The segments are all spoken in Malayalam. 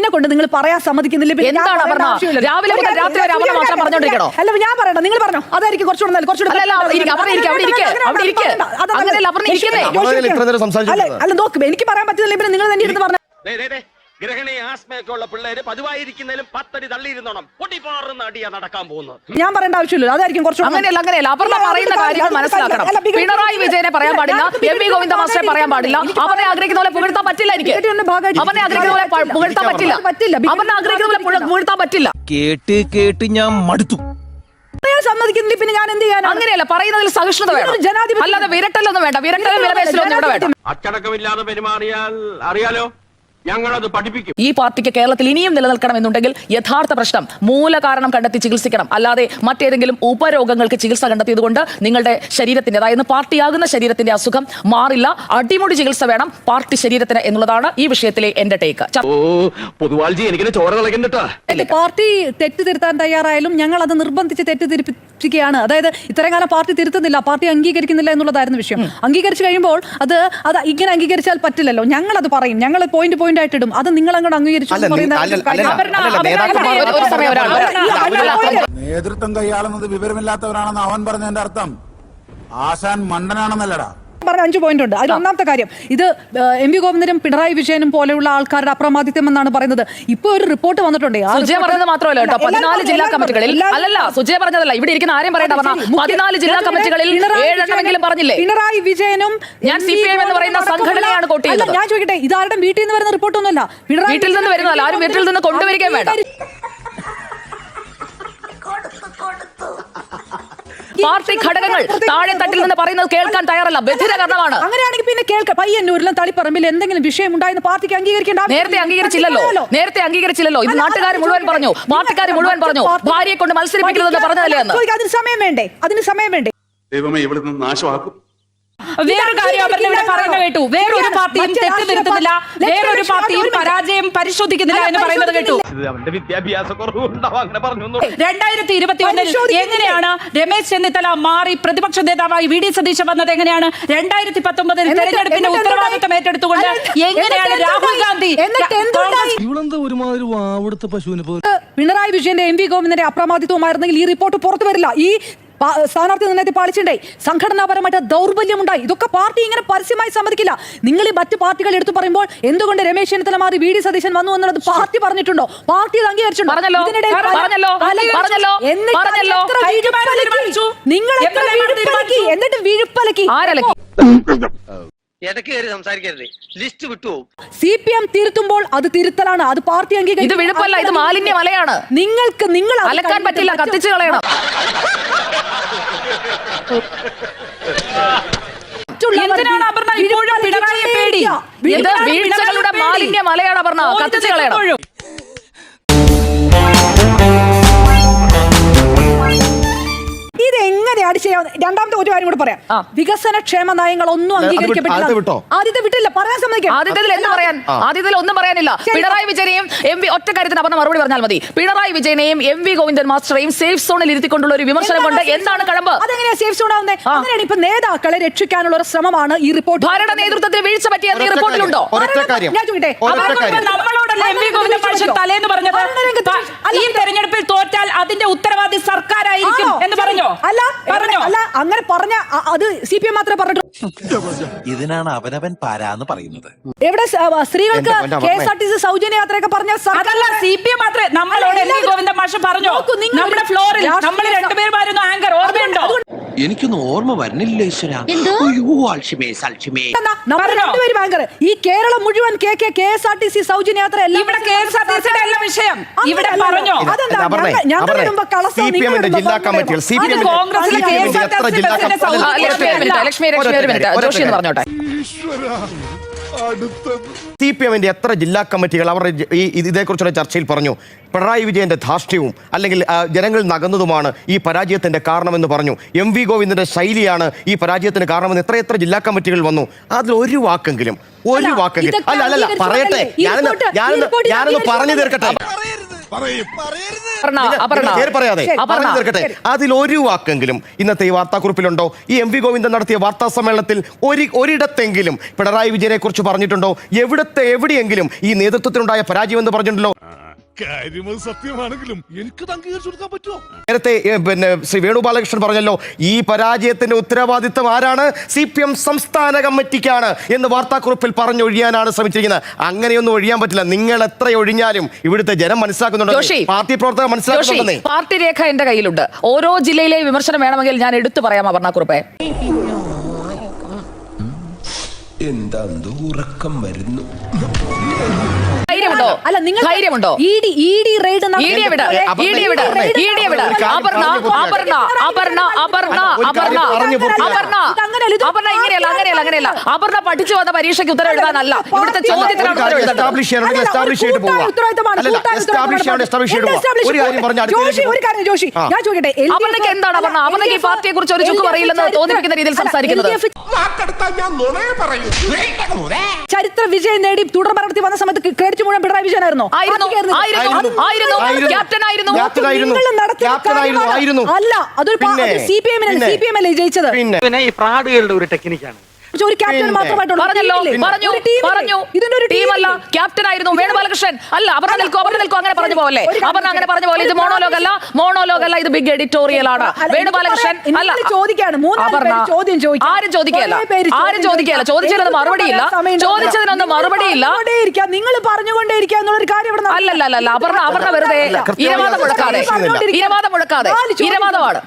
എന്നെ കൊണ്ട് നിങ്ങൾ പറയാൻ സമ്മതിക്കുന്നില്ല. രാവിലെ മുതൽ രാത്രി വരെ അപർണ മാത്രം പറഞ്ഞോണ്ടിരിക്കണോ? അല്ല ഞാൻ പറയണം, നിങ്ങൾ പറഞ്ഞോ, അതായിരിക്കും കുറച്ചുകൂടെ നല്ല. അല്ല നോക്ക്, എനിക്ക് പറയാൻ പറ്റുന്നില്ല, പിന്നെ നിങ്ങൾ തന്നെ ഇരുന്ന് പറഞ്ഞു. ഗ്രഹണി ആസ്മയൊക്കെയുള്ള പിള്ളേര് പതിവായിരിക്കുന്നതിലും 10 അടി തള്ളിയിരുന്നോണം പൊട്ടിപ്പാറുന്ന അടിയാ നടക്കാൻ പോകുന്നത്. ഞാൻ പറയേണ്ട ആവശ്യമില്ല, അതായിരിക്കും കുറച്ചുകൂടെ. അങ്ങനെയല്ല. അപർണ പറയുന്ന കാര്യങ്ങൾ മനസ്സിലാക്കണം. പിണറായി വിജയനെ പറയാൻ പാടില്ല, എം വി ഗോവിന്ദ മാസ്റ്ററെ പറയാൻ പാടില്ല. അവനെ ആഗ്രഹിക്കുന്ന പോലെ പുകഴ്ത്താൻ പറ്റില്ല. എനിക്ക് അവനെ ആഗ്രഹിക്കുന്ന പോലെ പുകഴ്ത്താൻ പറ്റില്ല. അവനെ ആഗ്രഹിക്കുന്ന പോലെ പുകഴ്ത്താൻ പറ്റില്ല. കേട്ട് ഞാൻ മടുത്തു. സമ്മതിക്കുന്നില്ല, പിന്നെ ഞാൻ എന്ത് ചെയ്യാൻ? അങ്ങനെയല്ല, പറയുന്നതിൽ സഹിഷ്ണുത വേണം, അല്ലാതെ വിരട്ടലൊന്നും വേണ്ട. വിരട്ടലും വിലപേശലൊന്നും ഇവിടെ വേണ്ട. അച്ചടക്കമില്ലാതെ പെരുമാറിയാൽ അറിയാലോ, ഞങ്ങളത് പഠിപ്പിക്കും. ഈ പാർട്ടിക്ക് കേരളത്തിൽ ഇനിയും നിലനിൽക്കണമെന്നുണ്ടെങ്കിൽ യഥാർത്ഥ പ്രശ്നം മൂല കാരണം കണ്ടെത്തി ചികിത്സിക്കണം. അല്ലാതെ മറ്റേതെങ്കിലും ഉപരോഗങ്ങൾക്ക് ചികിത്സ കണ്ടെത്തിയതുകൊണ്ട് നിങ്ങളുടെ ശരീരത്തിന്റെ, അതായത് പാർട്ടിയാകുന്ന ശരീരത്തിന്റെ അസുഖം മാറില്ല. അടിമുടി ചികിത്സ വേണം പാർട്ടി ശരീരത്തിന് എന്നുള്ളതാണ് ഈ വിഷയത്തിലെ എന്റെ ടേക്ക്. പാർട്ടി തെറ്റ് തിരുത്താൻ തയ്യാറായാലും ഞങ്ങൾ അത് നിർബന്ധിച്ച് തെറ്റിദ്ധരിപ്പിക്കുകയാണ്. അതായത് ഇത്രയും കാലം പാർട്ടി തിരുത്തുന്നില്ല, പാർട്ടി അംഗീകരിക്കുന്നില്ല എന്നുള്ളതായിരുന്നു വിഷയം. അംഗീകരിച്ചു കഴിയുമ്പോൾ അത് ഇങ്ങനെ അംഗീകരിച്ചാൽ പറ്റില്ലല്ലോ. ഞങ്ങളത് പറയും, ഞങ്ങൾ പോയിന്റ് ആയിട്ടിടും. അത് നിങ്ങൾ അങ്ങോട്ട് അംഗീകരിച്ചു. നേതൃത്വം കൈയാളുന്നത് വിവരമില്ലാത്തവരാണെന്ന് അവൻ പറഞ്ഞതിന്റെ അർത്ഥം ആശാൻ മണ്ടനാണെന്നല്ലടാ. പറഞ്ഞ 5 പോയിന്റ് ഉണ്ട്. അതിൽ ഒന്നാമത്തെ കാര്യം, ഇത് എം വി ഗോവിന്ദനും പിണറായി വിജയനും പോലെയുള്ള ആൾക്കാരുടെ അപ്രമാദിത്യം എന്നാണ് പറയുന്നത്. ഇപ്പൊ ഒരു റിപ്പോർട്ട് വന്നിട്ടുണ്ട്. സുജയ പറഞ്ഞത് മാത്രമല്ല കേട്ടോ, 14 ജില്ലാ കമ്മിറ്റികളിൽ, അല്ലല്ല സുജയ പറഞ്ഞതല്ല, ഇവിടെ ഇരിക്കുന്ന ആരെയും പറയണ്ട, 14 ജില്ലാ കമ്മിറ്റികളിൽ 7 എണ്ണമെങ്കിലും പറഞ്ഞില്ലേ? പിണറായി വിജയനും ഞാൻ CPM എന്ന് പറയുന്ന സംഘടനയാണ് കോട്ട് ചെയ്യുന്നത്. ഞാൻ ചോദിക്കട്ടെ, ഇതാരുടെ വീട്ടിൽ നിന്ന് വരുന്ന റിപ്പോർട്ടൊന്നുമല്ല, വീട്ടിൽ നിന്ന് വരുന്നതല്ല, ആരും വീട്ടിൽ നിന്ന് കൊണ്ടുവരികയും വേണ്ട. പാർട്ടി ഘടകങ്ങൾ താഴെ തട്ടിൽ നിന്ന് പറയുന്നത് കേൾക്കാൻ തയ്യാറല്ല, ബധിരകരണമാണ്. അങ്ങനെയാണെങ്കിൽ പിന്നെ കേൾക്കാം. പയ്യന്നൂരിലും തളിപ്പറമ്പിൽ എന്തെങ്കിലും വിഷയം ഉണ്ടായെന്ന് പാർട്ടിക്ക് അംഗീകരിക്കേണ്ട. നേരത്തെ അംഗീകരിച്ചില്ലല്ലോ. ഇത് നാട്ടുകാർ മുഴുവൻ പറഞ്ഞു, പാർട്ടിക്കാർ മുഴുവൻ പറഞ്ഞു, ഭാര്യയെ കൊണ്ട് മത്സരിപ്പിക്കരുതെന്ന് പറഞ്ഞതല്ലേ എന്ന്. അതിന് സമയം വേണ്ടേ? ദൈവമേ, ഇവിടെ നിന്ന് നാശമാക്കും. വേറൊരു കാര്യം അവർ ഇവിടെ പറയുന്നത് കേട്ടു, വേറൊരു പാർട്ടിയും തെറ്റ് തിരുത്തുന്നില്ല, വേറൊരു പാർട്ടിയും പരാജയം പരിശോധിക്കുന്നില്ല എന്ന് പറയുന്നത് കേട്ടു. 2021 എങ്ങനെയാണ് രമേശ് ചെന്നിത്തല മാറി പ്രതിപക്ഷ നേതാവായി വി ഡി സതീശൻ വന്നത്? എങ്ങനെയാണ് 2019 തെരഞ്ഞെടുപ്പിന്റെ ഉത്തരവാദിത്തം ഏറ്റെടുത്തുകൊണ്ട് എങ്ങനെയാണ് രാഹുൽ ഗാന്ധി? പിണറായി വിജയന്റെ എം വി ഗോവിന്ദന്റെ അപ്രമാദിത്വമായിരുന്നെങ്കിൽ ഈ റിപ്പോർട്ട് പുറത്തു വരില്ല. ഈ സ്ഥാനാർത്ഥി നിർണയത്തിൽ പാളിച്ചുണ്ടായി, സംഘടനാപരമായിട്ട് ദൗർബല്യമുണ്ടായി. ഇതൊക്കെ പാർട്ടി ഇങ്ങനെ പരസ്യമായി സമ്മതിക്കില്ല. നിങ്ങൾ ഈ മറ്റ് പാർട്ടികൾ എടുത്തു പറയുമ്പോൾ എന്തുകൊണ്ട് രമേശ് ചെന്നിത്തല മാറി വി ഡി സതീശൻ വന്നു എന്നുള്ളത് പാർട്ടി പറഞ്ഞിട്ടുണ്ടോ? പാർട്ടി അത് അംഗീകരിച്ചിട്ടുണ്ടോ? എന്നിട്ട് വിഴുപ്പലക്കി CPM തിരുത്തുമ്പോൾ അത് തിരുത്തലാണ്, അത് പാർട്ടി അംഗീകരിക്കും. ഇത് വിഴുപ്പല്ല, ഇത് മാലിന്യ മലയാണ്. നിങ്ങൾ അലക്കാൻ പറ്റില്ല, കത്തിച്ചു കളയണം. എന്തിനാണ് അപർണ ഇപ്പോഴും പിണറായിയെ പേടി? ഇത് വീഴ്ചകളുടെ മാലിന്യ മലയാണ് അപർണ, കത്തിച്ചു കളയണം. ഇതെങ്ങനെയാണ് ചെയ്യാവുന്നത്? രണ്ടാമത്തെ ഒരു കാര്യം കൂടെ പറയാം. വികസനക്ഷേമ നയങ്ങൾ ഒന്നും അംഗീകരിക്കപ്പെട്ടില്ല. ആദ്യത്തെ വിട്ടില്ല, പറയാൻ സമ്മതിക്കാം. ആദ്യത്തിൽ ഒന്നും പറയാനില്ല. പിണറായി വിജയനെയും എം വി, ഒറ്റ കാര്യത്തിന് അപർണ മറുപടി പറഞ്ഞാൽ മതി. പിണറായി വിജയനെയും എം വി ഗോവിന്ദൻ മാസ്റ്ററെയും സേഫ് സോണിൽ ഇരുത്തിക്കൊണ്ടുള്ള ഒരു വിമർശനം കൊണ്ട് എന്താണ് കഴമ്പ്? അതെങ്ങനെയാ സേഫ് സോൺ ആവുന്നത്? അങ്ങനെയാണ് ഇപ്പൊ നേതാക്കളെ രക്ഷിക്കാനുള്ള ഒരു ശ്രമമാണ് ഈ റിപ്പോർട്ട്. ഭരണ നേതൃത്വത്തിന് വീഴ്ച പറ്റിയ ഈ റിപ്പോർട്ടിലുണ്ടോ? ഞാൻ ചോദിക്കട്ടെ, നമ്മളോടല്ല എം വി ഗോവിന്ദൻ മാസ്റ്റർ തലേന്ന് പറഞ്ഞത് ഈ തെരഞ്ഞെടുപ്പിൽ തോറ്റാൽ അതിന്റെ ഉത്തരവാദി സർക്കാരായിരിക്കും എന്ന് പറഞ്ഞോ? അല്ല, അങ്ങനെ പറഞ്ഞ അത് CPM മാത്രമേ പറഞ്ഞിട്ടുള്ളൂ. ഇതിനാണ് അവനവൻ പാരാന്ന് പറയുന്നത്. എവിടെ സ്ത്രീകൾക്ക് KSRTC സൗജന്യ യാത്രയൊക്കെ പറഞ്ഞ CPM മാത്രമേ. നമ്മളോട് എം വി ഗോവിന്ദൻ മാസ്റ്റർ പറഞ്ഞു, നമ്മുടെ ഫ്ലോറിൽ നമ്മൾ രണ്ടുപേരുമായിരുന്നു ആങ്കർ, ഓർമ്മയുണ്ടോ? എനിക്കൊന്നും ഓർമ്മ വരുന്നില്ല ഈശ്വര. ഈ കേരളം മുഴുവൻ KSRTC സൗജന്യ യാത്ര ഇവിടെ KSRTCയുടെ എല്ലാ വിഷയം ഇവിടെ പറഞ്ഞോ? ജില്ലാ കമ്മിറ്റികൾ CPMന്റെ എത്ര ജില്ലാ കമ്മിറ്റികൾ അവർ ഇതേക്കുറിച്ചുള്ള ചർച്ചയിൽ പറഞ്ഞു? പിണറായി വിജയന്റെ ധാർഷ്ട്യവും അല്ലെങ്കിൽ ജനങ്ങളിൽ നകന്നതുമാണ് ഈ പരാജയത്തിന്റെ കാരണമെന്ന് പറഞ്ഞു. എം വി ഗോവിന്ദന്റെ ശൈലിയാണ് ഈ പരാജയത്തിന് കാരണമെന്ന് എത്ര ജില്ലാ കമ്മിറ്റികൾ വന്നു. അതിൽ ഒരു വാക്കെങ്കിലും അല്ല പറയട്ടെ, ഞാനൊന്ന് പറഞ്ഞു തീർക്കട്ടെ. അപർണ പേര് പറയാതെ പറഞ്ഞു തീർക്കട്ടെ. അതിലൊരു വാക്കെങ്കിലും ഇന്നത്തെ ഈ വാർത്താക്കുറിപ്പിലുണ്ടോ? ഈ എം വി ഗോവിന്ദൻ നടത്തിയ വാർത്താ സമ്മേളനത്തിൽ ഒരിടത്തെങ്കിലും പിണറായി വിജയനെ കുറിച്ച് പറഞ്ഞിട്ടുണ്ടോ? എവിടെയെങ്കിലും ഈ നേതൃത്വത്തിനുണ്ടായ പരാജയം എന്ന് പറഞ്ഞിട്ടുണ്ടല്ലോ? സത്യമാണെങ്കിലും എനിക്ക് അംഗീകരിച്ചു കൊടുക്കാൻ പറ്റുമോ? നേരത്തെ പിന്നെ ശ്രീ വേണുഗോപാലകൃഷ്ണൻ പറഞ്ഞല്ലോ, ഈ പരാജയത്തിന്റെ ഉത്തരവാദിത്തം ആരാണ്? CPM സംസ്ഥാന കമ്മിറ്റിക്കാണ് എന്ന് വാർത്താക്കുറിപ്പിൽ പറഞ്ഞൊഴിയാനാണ് ശ്രമിച്ചിരിക്കുന്നത്. അങ്ങനെയൊന്നും ഒഴിയാൻ പറ്റില്ല. നിങ്ങൾ എത്ര ഒഴിഞ്ഞാലും ഇവിടുത്തെ ജനം മനസ്സിലാക്കുന്നുണ്ടോ? പാർട്ടി പ്രവർത്തകർ മനസ്സിലാക്കുന്നുണ്ടെന്നേ. പാർട്ടി രേഖ എന്റെ കയ്യിലുണ്ട്. ഓരോ ജില്ലയിലെ വിമർശനം വേണമെങ്കിൽ ഞാൻ എടുത്തു പറയാം അപർണക്കുറിപ്പേ. എന്താ ഉറക്കം വരുന്നു? ധൈര്യമുണ്ടോ? അങ്ങനെയല്ല. അപർണ പഠിച്ചു വന്ന പരീക്ഷയ്ക്ക് ഉത്തരം എഴുതാനല്ല, ഇവിടുത്തെ ചോദ്യത്തിനാണ് ഉത്തരം എഴുതേണ്ടത്. അപർണയ്ക്ക് എന്താണ് അപർണയ്ക്ക് ഈ പാർട്ടിയെ കുറിച്ച് ഒരു ചുക്ക് പറയില്ലെന്ന് തോന്നിപ്പിക്കുന്ന രീതിയിൽ സംസാരിക്കുന്നത്? ചരിത്ര വിജയം നേടി തുടർ ഭരണത്തിൽ വന്ന സമയത്ത് ക്രെഡിറ്റ് മുഴുവൻ പിണറായി വിജയനായിരുന്നു. അല്ല, അതൊരു CPM അല്ലേ ജയിച്ചത്? പിന്നെ ഈ ഫ്രോഡുകളുടെ ഒരു ടെക്നിക്കാണ്. ഒരു ക്യാപ്റ്റൻ മാത്രമായിട്ടുള്ള ക്യാപ്റ്റൻ ആയിരുന്നു വേണുഗോപാലകൃഷ്ണൻ. അല്ല, അപർണ നിൽക്കൂ അങ്ങനെ പറഞ്ഞു പോലെ. അപർണ അങ്ങനെ പറഞ്ഞു പോലെ. ഇത് മോണോലോഗ് അല്ല, ഇത് ബിഗ് എഡിറ്റോറിയൽ ആണ്. വേണുഗോപാലകൃഷ്ണൻ അല്ല, ആരും ചോദിക്കുകയല്ല. ചോദിച്ചതിനൊന്നും മറുപടിയില്ല. നിങ്ങൾ പറഞ്ഞുകൊണ്ടേയിരിക്കുക എന്നുള്ളൊരു കാര്യം അല്ലല്ല. അപർണ വെറുതെ ഇരവാദം മുഴക്കാതെ ഇരവാദമാണ്.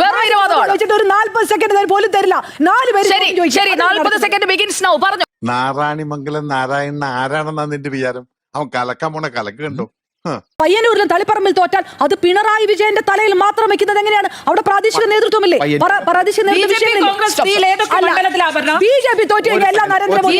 വെറും ഇരവാദമാണ്. ഒരു 40 സെക്കൻഡ് പോലും തരില്ല. 4 പേര് ശരി 40 സെക്കൻഡ് ബിഗിൻസ് നൗ. പറഞ്ഞു. നാരായണിമംഗലം നാരായണൻ ആരാണെന്നാ നിന്റെ വിചാരം? അവൻ കലക്കാൻ പോണ കലക്ക് കണ്ടോ? പയ്യന്നൂരിലും തളിപ്പറമ്പിൽ തോറ്റാൽ അത് പിണറായി വിജയന്റെ തലയിൽ മാത്രം വെക്കുന്നത് എങ്ങനെയാണ്? അവിടെ പ്രാദേശിക നേതൃത്വമില്ലേ? പ്രാദേശിക BJP തോറ്റിയെങ്കിൽ എല്ലാം നരേന്ദ്രമോദി.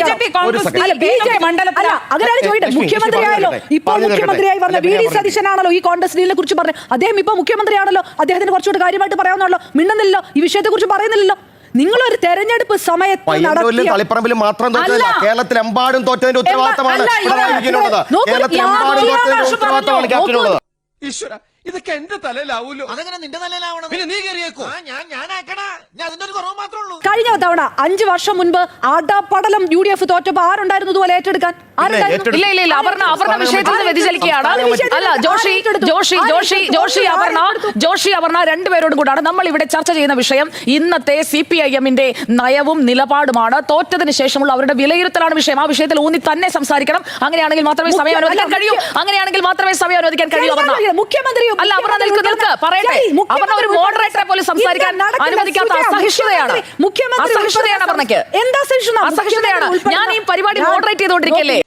അങ്ങനെയാണ് ചോദിച്ചത്. മുഖ്യമന്ത്രിയായല്ലോ, ഇപ്പൊ മുഖ്യമന്ത്രിയായി വന്ന VD സതീശനാണല്ലോ ഈ കോൺഗ്രസ് ഡീലിനെ കുറിച്ച് പറഞ്ഞത്. അദ്ദേഹം ഇപ്പൊ മുഖ്യമന്ത്രിയാണല്ലോ, അദ്ദേഹത്തിന് കുറച്ചുകൂടി കാര്യമായിട്ട് പറയാവുന്നല്ലോ. മിണ്ടുന്നില്ലല്ലോ, ഈ വിഷയത്തെ കുറിച്ച് പറയുന്നില്ലല്ലോ. നിങ്ങളൊരു തെരഞ്ഞെടുപ്പ് സമയത്ത് തളിപ്പറമ്പിൽ മാത്രം തോറ്റല്ല, കേരളത്തിലെമ്പാടും തോറ്റതിന്റെ ഉത്തരവാദിത്തമാണ് പിണറായി വിജയനുള്ളത്. കേരളത്തിലെമ്പാടും തോറ്റതിന്റെ ഉത്തരവാദിത്തമാണ് ക്യാപ്റ്റനുള്ളത്. ഈശ്വര, ഇതൊക്കെ എന്റെ തലയിലാവൂലോ? അതെങ്ങനെ നിന്റെ തലയിലാവണം? പിന്നെ നീ കയറിയേക്കോ? കഴിഞ്ഞ തവണ 5 വർഷം മുൻപ് ആടാപ്പടലം UDF തോറ്റപ്പോ ആരുണ്ടായിരുന്നു ഇതുപോലെ ഏറ്റെടുക്കാൻ? ഇല്ല. അപർണ വിഷയത്തിൽ നിന്ന് വ്യതിചലിക്കുകയാണ്. അല്ല, ജോഷി അപർണ രണ്ടുപേരോടും കൂടാണ് നമ്മൾ ഇവിടെ ചർച്ച ചെയ്യുന്ന വിഷയം. ഇന്നത്തെ CPIM-ന്റെ നയവും നിലപാടുമാണ്. തോറ്റതിന് ശേഷമുള്ള അവരുടെ വിലയിരുത്തലാണ് വിഷയം. ആ വിഷയത്തിൽ ഊന്നി തന്നെ സംസാരിക്കണം. അങ്ങനെയാണെങ്കിൽ മാത്രമേ സമയം അനുവദിക്കാൻ കഴിയൂ. മുഖ്യമന്ത്രി അല്ല, അപർണ നിൽക്ക് പറയട്ടെ. അപർണ ഒരു മോഡറേറ്ററെ പോലും സംസാരിക്കാൻ അനുവദിക്കാത്ത അസഹിഷ്ണുതയാണ് അപർണയ്ക്ക്. അസഹിഷ്ണുതയാണ്. ഞാൻ ഈ പരിപാടി മോഡറേറ്റ് ചെയ്തുകൊണ്ടിരിക്കല്ലേ.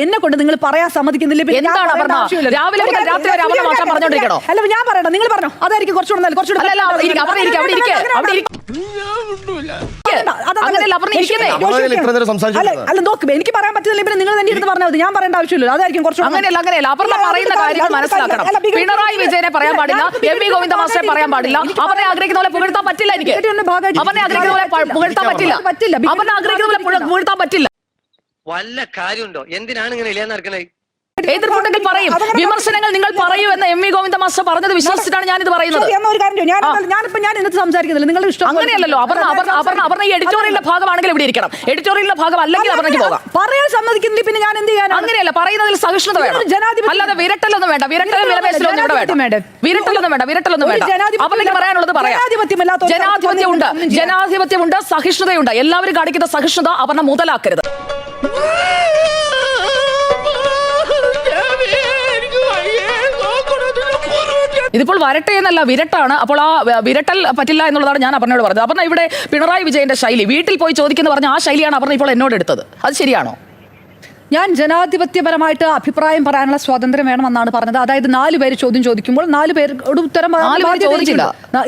എന്നെ കൊണ്ട് നിങ്ങൾ പറയാൻ സമ്മതിക്കുന്നില്ല. എന്താണ് അപർണ? രാവിലെ മുതൽ രാത്രി വരെ അപർണ മാത്രം പറഞ്ഞോണ്ടിരിക്കണോ? അല്ല, ഞാൻ പറയണം, നിങ്ങൾ പറഞ്ഞോ. അതായിരിക്കും കുറച്ചുകൂടെ. അല്ല, നോക്ക്, എനിക്ക് പറയാൻ പറ്റുന്നില്ല. പിന്നെ നിങ്ങൾ തന്നെ ഇരുന്ന് പറഞ്ഞാൽ മതി. ഞാൻ പറയേണ്ട ആവശ്യമില്ല. അതായിരിക്കും കുറച്ചുകൂടെ. അങ്ങനെയല്ല. അപർണ പറയുന്ന കാര്യങ്ങൾ മനസ്സിലാക്കണം. പിണറായി വിജയനെ പറയാൻ പാടില്ല, എം വി ഗോവിന്ദ മാസ്റ്ററെ പറയാൻ പാടില്ല. അവരെ ആഗ്രഹിക്കുന്ന പോലെ പുകഴ്ത്താൻ പറ്റില്ല. എനിക്ക് അവനെ ആഗ്രഹിക്കുന്ന പോലെ പുകഴ്ത്താൻ പറ്റില്ല. അവനെ ആഗ്രഹിക്കുന്ന പോലെ പുകഴ്ത്താൻ പറ്റില്ല. വല്ല കാര്യമുണ്ടോ? എന്തിനാണ് ഇങ്ങനെ ഇല്ലാന്ന് നടക്കണേ? എതിർപ്പുണ്ടെങ്കിൽ പറയും. വിമർശനങ്ങൾ നിങ്ങൾ പറയൂ എന്ന് എം വി ഗോവിന്ദ മാസ്റ്റർ പറഞ്ഞത് വിശ്വസിച്ചിട്ടാണ് ഞാനിത് പറയുന്നത്. ഞാൻ ഇന്നത്തെ സംസാരിക്കുന്നില്ല. നിങ്ങൾ ഇഷ്ടം അങ്ങനെയല്ലോ. അപർണ ഈ എഡിറ്റോറിയലിന്റെ ഭാഗമാണെങ്കിൽ ഇവിടെ ഇരിക്കണം. എഡിറ്റോറിയലിന്റെ ഭാഗം അല്ലെങ്കിൽ അപർണയ്ക്ക് പോകാം. പറയാൻ സമ്മതിക്കുന്നില്ല. പിന്നെ ഞാൻ എന്ത് ചെയ്യാൻ? അങ്ങനെയല്ല, പറയുന്നതിൽ സഹിഷ്ണുത വേണം. അല്ലാതെ വിരട്ടലൊന്നും വേണ്ട. വിരട്ടലും വിലപേശലൊന്നും ഇവിടെ വേണ്ട. വിരട്ടലൊന്നും വേണ്ട. അപർണയ്ക്ക് പറയാനുള്ളത് പറയാം. ജനാധിപത്യമുണ്ട്, സഹിഷ്ണുതയുണ്ട്. എല്ലാവരും കാണിക്കുന്ന സഹിഷ്ണുത അപർണ മുതലാക്കരുത്. ഇതിപ്പോൾ വരട്ടെ എന്നല്ല, വിരട്ടാണ്. അപ്പോൾ ആ വിരട്ടൽ പറ്റില്ല എന്നുള്ളതാണ് ഞാൻ അപർണയോട് പറഞ്ഞത്. അപർണ ഇവിടെ പിണറായി വിജയന്റെ ശൈലി വീട്ടിൽ പോയി ചോദിക്കുന്ന പറഞ്ഞ ആ ശൈലിയാണ് അപർണ ഇപ്പോൾ എന്നോട് എടുത്തത്. അത് ശരിയാണോ? ഞാൻ ജനാധിപത്യപരമായിട്ട് അഭിപ്രായം പറയാനുള്ള സ്വാതന്ത്ര്യം വേണമെന്നാണ് പറഞ്ഞത്. അതായത് 4 പേര് ചോദ്യം ചോദിക്കുമ്പോൾ 4 പേരോട് ഉത്തരം ചോദിച്ചില്ല.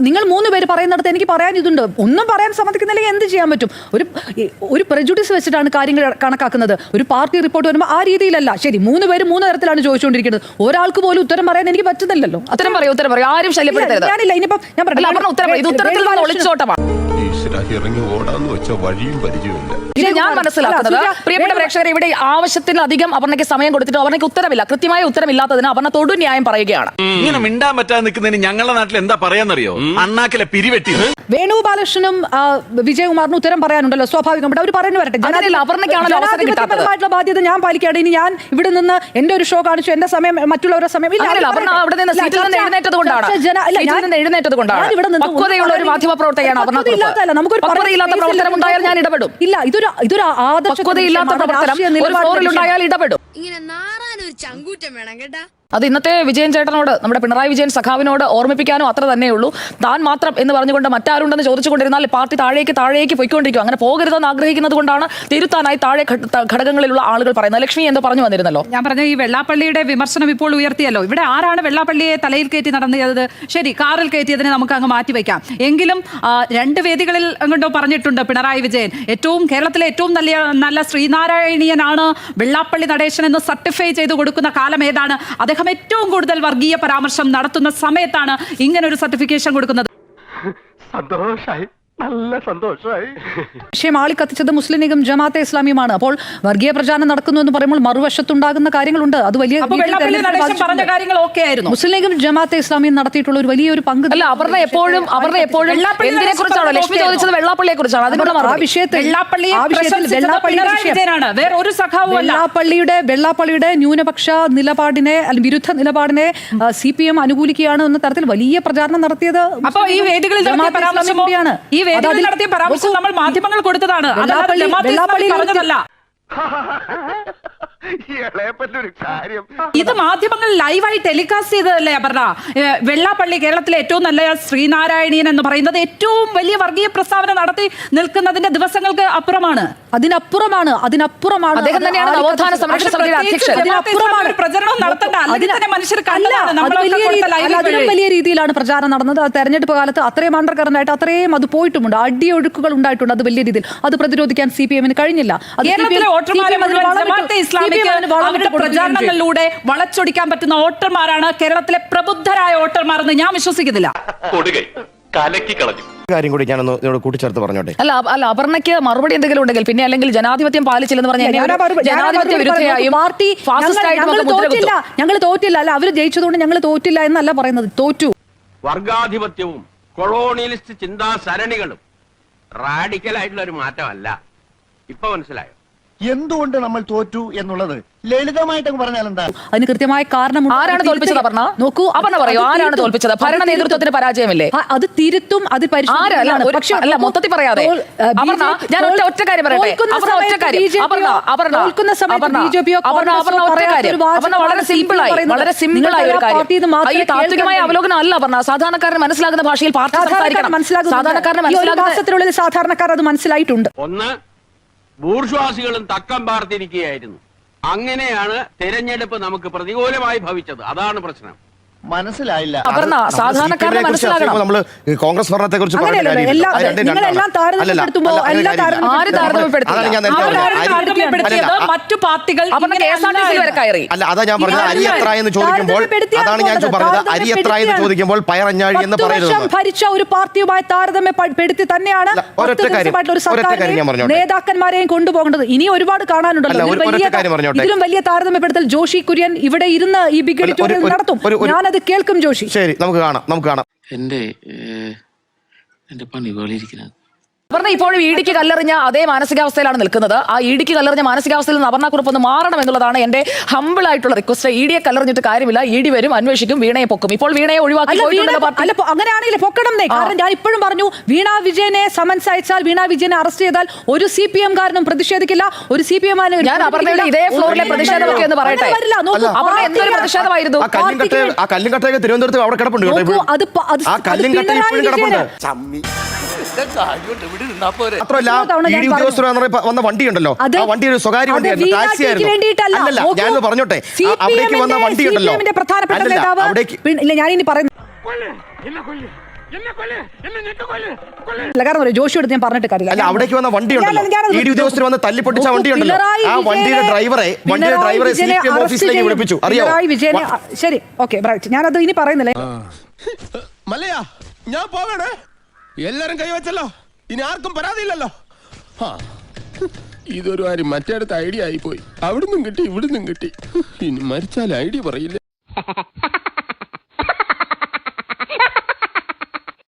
നിങ്ങൾ 3 പേര് പറയുന്നിടത്ത് എനിക്ക് പറയാൻ ഇതുണ്ട്. ഒന്നും പറയാൻ സമ്മതിക്കുന്നില്ലെങ്കിൽ എന്ത് ചെയ്യാൻ പറ്റും? ഒരു പ്രജുഡിസ് വെച്ചിട്ടാണ് കാര്യങ്ങൾ കണക്കാക്കുന്നത്. ഒരു പാർട്ടി റിപ്പോർട്ട് വരുമ്പോൾ ആ രീതിയിലല്ല. ശരി, 3 പേര് 3 തരത്തിലാണ് ചോദിച്ചുകൊണ്ടിരിക്കുന്നത്. ഒരാൾക്ക് പോലും ഉത്തരം പറയാൻ എനിക്ക് പറ്റുന്നില്ലല്ലോ. ഉത്തരം പറയൂ. ആരും ശല്യപ്പെടുത്തരുത്. ഞാനില്ല. ഇനിയിപ്പം ഞാൻ ഞാൻ മനസ്സിലാക്കുന്നത് പ്രിയപ്പെട്ട പ്രേക്ഷകരെ, ഇവിടെ ആവശ്യം ആവശ്യത്തിലധികം അപർണയ്ക്ക് സമയം കൊടുത്തിട്ട് അപർണയ്ക്ക് ഉത്തരമില്ല, കൃത്യമായ ഉത്തരമില്ലാത്തതിന് അപർണ തൊടു ന്യായം പറയുകയാണ്. ഇങ്ങനെ മിണ്ടാൻ പറ്റാതെ നിൽക്കുന്നതിന് ഞങ്ങളുടെ നാട്ടിൽ എന്താ പറയാന്നറിയോ? അണ്ണാക്കിലെ പിരിവെട്ടി. വേണുഗോപാലകൃഷ്ണനും വിജയകുമാറിനും ഉത്തരം പറയാനുണ്ടല്ലോ, സ്വാഭാവികമായിട്ട് അവർ പറഞ്ഞു വരട്ടെ. ജനാധിപത്യപരമായിട്ടുള്ള ബാധ്യത ഞാൻ പാലിക്കുകയാണ്. ഇനി ഞാൻ ഇവിടെ നിന്ന് എന്റെ ഒരു ഷോ കാണിച്ചു, എന്റെ സമയം മറ്റുള്ളവരുടെ സമയം എഴുന്നേറ്റത് കൊണ്ടാണ് പക്വതയുള്ള ഒരു മാധ്യമ പ്രവർത്തകയാണ് അപർണ. പക്വതയില്ലാത്ത പ്രവർത്തനം ഉണ്ടായാൽ ഞാൻ ഇടപെടും. ഇല്ല, ഇതൊരു പക്വതയില്ലാത്ത പ്രവർത്തനം ഒരു ഫ്ലോറിൽ ഉണ്ടായാൽ ഇടപെടും. ഇങ്ങനെ നാറാനൊരു ചങ്കൂറ്റം വേണം കേട്ടാ. അത് ഇന്നത്തെ വിജയൻ ചേട്ടനോട്, നമ്മുടെ പിണറായി വിജയൻ സഖാവിനോട് ഓർമ്മിപ്പിക്കാനോ അത്ര തന്നെയുള്ളൂ. താൻ മാത്രം എന്ന് പറഞ്ഞുകൊണ്ട് മറ്റാരുണ്ടെന്ന് ചോദിച്ചുകൊണ്ടിരുന്നാൽ പാർട്ടി താഴേക്ക് പോയിക്കൊണ്ടിരിക്കും. അങ്ങനെ പോകരുതെന്ന് ആഗ്രഹിക്കുന്നത് കൊണ്ടാണ് തിരുത്താനായി താഴെ ഘടകങ്ങളിലുള്ള ആളുകൾ പറയുന്നത്. ലക്ഷ്മി എന്തോ പറഞ്ഞു വന്നിരുന്നല്ലോ. ഞാൻ പറഞ്ഞ ഈ വെള്ളാപ്പള്ളിയുടെ വിമർശനം ഇപ്പോൾ ഉയർത്തിയല്ലോ. ഇവിടെ ആരാണ് വെള്ളാപ്പള്ളിയെ തലയിൽ കയറ്റി നടന്നത്? ശരി, കാറിൽ കയറ്റിയതിനെ നമുക്ക് അങ്ങ് മാറ്റിവെക്കാം. എങ്കിലും 2 വേദികളിൽ അങ്ങോട്ടോ പറഞ്ഞിട്ടുണ്ട് പിണറായി വിജയൻ. കേരളത്തിലെ ഏറ്റവും നല്ല ശ്രീനാരായണീയനാണ് വെള്ളാപ്പള്ളി നടേശൻ എന്ന് സർട്ടിഫൈ ചെയ്ത് കൊടുക്കുന്ന കാലം ഏതാണ്? അദ്ദേഹം ഏറ്റവും കൂടുതൽ വർഗീയ പരാമർശം നടത്തുന്ന സമയത്താണ് ഇങ്ങനെ ഒരു സർട്ടിഫിക്കേഷൻ കൊടുക്കുന്നത്. സന്തോഷായി, നല്ല സന്തോഷമായി. വിഷയം ആളിക്കത്തിച്ചത് മുസ്ലിം ലീഗും ജമാഅത്തെ ഇസ്ലാമിയുമാണ്. അപ്പോൾ വർഗീയ പ്രചാരണം നടക്കുന്നു എന്ന് പറയുമ്പോൾ മറുവശത്തുണ്ടാകുന്ന കാര്യങ്ങളുണ്ട്. അത് വലിയ പറഞ്ഞ കാര്യങ്ങൾ ഓക്കെ ആയിരുന്നു. മുസ്ലിം ലീഗും ജമാഅത്തെ ഇസ്ലാമിയും നടത്തിയിട്ടുള്ള ഒരു വലിയൊരു പങ്ക്. അല്ല, അപർണ എപ്പോഴും എന്തിനെ കുറിച്ചാണോ ലക്ഷ്മി ചോദിച്ചത്? വെള്ളാപ്പള്ളിയെ കുറിച്ചാണ്. അതിനുള്ള വെള്ളാപ്പള്ളിയുടെ ന്യൂനപക്ഷ നിലപാടിനെ, വിരുദ്ധ നിലപാടിനെ CPM അനുകൂലിക്കുകയാണ് എന്ന തരത്തിൽ വലിയ പ്രചാരണം നടത്തിയത് ഈ വേദികളിൽ നടത്തിയ പരാമർശം നമ്മൾ മാധ്യമങ്ങൾ കൊടുത്തതാണ്. ഇത് മാധ്യമങ്ങൾ ലൈവായി ടെലികാസ്റ്റ് ചെയ്തതല്ലേ അപർണ? വെള്ളാപ്പള്ളി കേരളത്തിലെ ഏറ്റവും നല്ല ശ്രീനാരായണീയൻ എന്ന് പറയുന്നത് ഏറ്റവും വലിയ വർഗീയ പ്രസ്താവന നടത്തി നിൽക്കുന്നതിന്റെ ദിവസങ്ങൾക്ക് അപ്പുറമാണ്. അതിനപ്പുറമാണ് അദ്ദേഹം തന്നെയാണ് നവോത്ഥാന സംരക്ഷണ സമിതിയുടെ അധ്യക്ഷൻ. പ്രചരണം നടത്തണ്ട. മനുഷ്യർ അതിലും വലിയ രീതിയിലാണ് പ്രചാരണം നടന്നത്. തെരഞ്ഞെടുപ്പ് കാലത്ത് അത്രയും അണ്ടർ കറന്റ് ആയിട്ട് അത്രയും അത് പോയിട്ടുമുണ്ട്. അടിയൊഴുക്കുകൾ ഉണ്ടായിട്ടുണ്ട്. അത് വലിയ രീതിയിൽ അത് പ്രതിരോധിക്കാൻ CPM കഴിഞ്ഞില്ല. പ്രചാരണങ്ങളിലൂടെ വളച്ചൊടിക്കാൻ പറ്റുന്ന വോട്ടർമാരാണ് കേരളത്തിലെ പ്രബുദ്ധരായ വോട്ടർമാർ എന്ന് ഞാൻ വിശ്വസിക്കുന്നില്ല. കാര്യം കൂടി ഞാനൊന്ന് കൂട്ടിച്ചേർത്ത് പറഞ്ഞോട്ടെ. അല്ല അപർണയ്ക്ക് മറുപടി എന്തെങ്കിലും ഉണ്ടെങ്കിൽ പിന്നെ, അല്ലെങ്കിൽ ജനാധിപത്യം പാലിച്ചില്ലെന്ന് പറഞ്ഞാൽ ജനാധിപത്യ വിരുദ്ധയായും ഞങ്ങൾ തോറ്റില്ല. അല്ല, അവര് ജയിച്ചതുകൊണ്ട് ഞങ്ങൾ തോറ്റില്ല എന്നല്ല പറയുന്നത്, തോറ്റു. വർഗാധിപത്യവും കൊളോണിയലിസ്റ്റ് ചിന്താ സരണികളും റാഡിക്കലായിട്ടുള്ള ഒരു മാറ്റമല്ല. ഇപ്പൊ മനസ്സിലായോ എന്തുകൊണ്ട് നമ്മൾ തോറ്റു എന്നുള്ളത്? ലളിതമായിട്ട് പറഞ്ഞാൽ എന്താ? അതിന് കൃത്യമായ കാരണം. ആരാണ് തോൽപ്പിച്ചത് അപർണ? നോക്കൂ, അപർണ പറയൂ, ആരാണ് തോൽപ്പിച്ചത്? ഭരണ നേതൃത്വത്തിന് പരാജയമില്ലേ? അത് തിരുത്തും, അത് മൊത്തത്തിൽ പറയാതെ ഞാൻ ഒറ്റ കാര്യം പറയട്ടെ. വളരെ സിമ്പിളായ ഒരു കാര്യം. ഈ താത്വികമായ അവലോകനം അല്ല അപർണ. സാധാരണക്കാരന് മനസ്സിലാകുന്ന ഭാഷയിൽ പാർട്ടി സംസാരിക്കണം. സാധാരണക്കാർ അത് മനസ്സിലായിട്ടുണ്ട്. ഒന്ന്, ബൂർഷ്വാസികളും തക്കം പാർത്തിരിക്കുകയായിരുന്നു. അങ്ങനെയാണ് തെരഞ്ഞെടുപ്പ് നമുക്ക് പ്രതികൂലമായി ഭവിച്ചത്. അതാണ് പ്രശ്നം. മനസ്സിലായില്ല. അപർണ, സാധാരണക്കാരനെ മനസ്സിലാക്കണം. നമ്മള് കോൺഗ്രസ് ഭരണത്തെ കുറിച്ച് മറ്റു പാർട്ടികൾ അല്ല, അതാ ഞാൻ പറഞ്ഞത്. അരി എത്ര എന്ന് ചോദിക്കുമ്പോൾ അതാണ് ഞാൻ പറഞ്ഞത്. അരി എത്ര എന്ന് ചോദിക്കുമ്പോൾ പയറഞ്ഞാഴി എന്ന് പറയുന്നത് ഭരിച്ച ഒരു പാർട്ടിയുമായി താരതമ്യപ്പെടുത്തി തന്നെയാണ് നേതാക്കന്മാരെയും കൊണ്ടുപോകേണ്ടത്. ഇനി ഒരുപാട് കാണാനുണ്ടല്ലോ. ഇതിലും വലിയ താരതമ്യപ്പെടുത്തൽ ജോഷി കുര്യൻ ഇവിടെ ഇരുന്ന് ഈ ബിഗ് എഡിറ്റോറിയൽ നടത്തും. ഞാനത് കേൾക്കും ജോഷി. ശരി, നമുക്ക് കാണാം. എന്റെ പണി പോലിരിക്കുന്നത് അപർണ ഇപ്പോഴും ഇടിക്ക് കല്ലെറിഞ്ഞ അതേ മാനസികാവസ്ഥയിലാണ് നിൽക്കുന്നത്. ആ ഇടിക്ക് കല്ലെറിഞ്ഞ മാനസികാവസ്ഥയിൽ നിന്ന് അപർണക്കുറിപ്പ് ഒന്ന് മാറണം എന്നുള്ളതാണ് എന്റെ ഹമ്പിൾ ആയിട്ടുള്ള റിക്വസ്റ്റ്. ഇടിയെ കല്ലെറിഞ്ഞിട്ട് കാര്യമില്ല. ഇടി വരും, അന്വേഷിക്കും, വീണയെ പൊക്കും. ഇപ്പോൾ വീണയെ ഒഴിവാക്കി. അങ്ങനെയാണെങ്കിൽ പൊക്കണം. കാരണം ഞാൻ ഇപ്പോഴും പറഞ്ഞു, വീണ വിജയനെ സമൻസ് അയച്ചാൽ, വീണ വിജയനെ അറസ്റ്റ് ചെയ്താൽ ഒരു CPM കാരനും പ്രതിഷേധിക്കില്ല. ഒരു CPM ഞാൻ അപർണയുടെ ഇതേ ഫ്ലോറിലെ പ്രതിഷേധമൊക്കെ എന്ന് പറയട്ടെ. അപർണ എന്തൊരു പ്രതിഷേധമായിരുന്നു. ആ കല്ലിൻകട്ടയൊക്കെ തിരുവനന്തപുരത്ത് അവിടെ കിടപ്പുണ്ട്. ആ കല്ലിൻകട്ട ഇപ്പോഴും കിടപ്പുണ്ട്. മാത്രമല്ല, ED ഉദ്യോഗസ്ഥർ വന്ന വണ്ടിയുണ്ടല്ലോ, ആ വണ്ടി ഒരു സ്വകാര്യ വണ്ടിയായിരുന്നു, ടാക്സി ആയിരുന്നു. അല്ലല്ല, ഞാനത് പറഞ്ഞോട്ടെ. അവിടേക്ക് വന്ന വണ്ടിയുണ്ടല്ലോ, ഞാനിനി പറയുന്നു. ജോഷിയോട് ഞാൻ പറഞ്ഞിട്ട് കാര്യമില്ല. അല്ല, അവിടേക്ക് വന്ന വണ്ടിയുണ്ടല്ലോ, ED ഉദ്യോഗസ്ഥർ വന്ന് തല്ലിപ്പൊട്ടിച്ച വണ്ടിയുണ്ടല്ലോ, ആ വണ്ടിയുടെ ഡ്രൈവറെ CPM ഓഫീസിലേക്ക് വിളിപ്പിച്ചു. അറിയോ? ശരി, ഓക്കെ, ഞാനത് ഇനി പറയുന്നില്ല. മല്ലയാ, ഞാൻ പോകണേ. എല്ലാരും കൈവച്ചല്ലോ. ഇനി ആർക്കും പരാതിയില്ലല്ലോ. ഇതൊരു കാര്യം മറ്റേടത്ത് ഐഡിയ ആയിപ്പോയി. അവിടുന്നും കിട്ടി ഇവിടുന്നും കിട്ടി. ഇനി മരിച്ചാൽ ഐഡിയ പറയില്ല.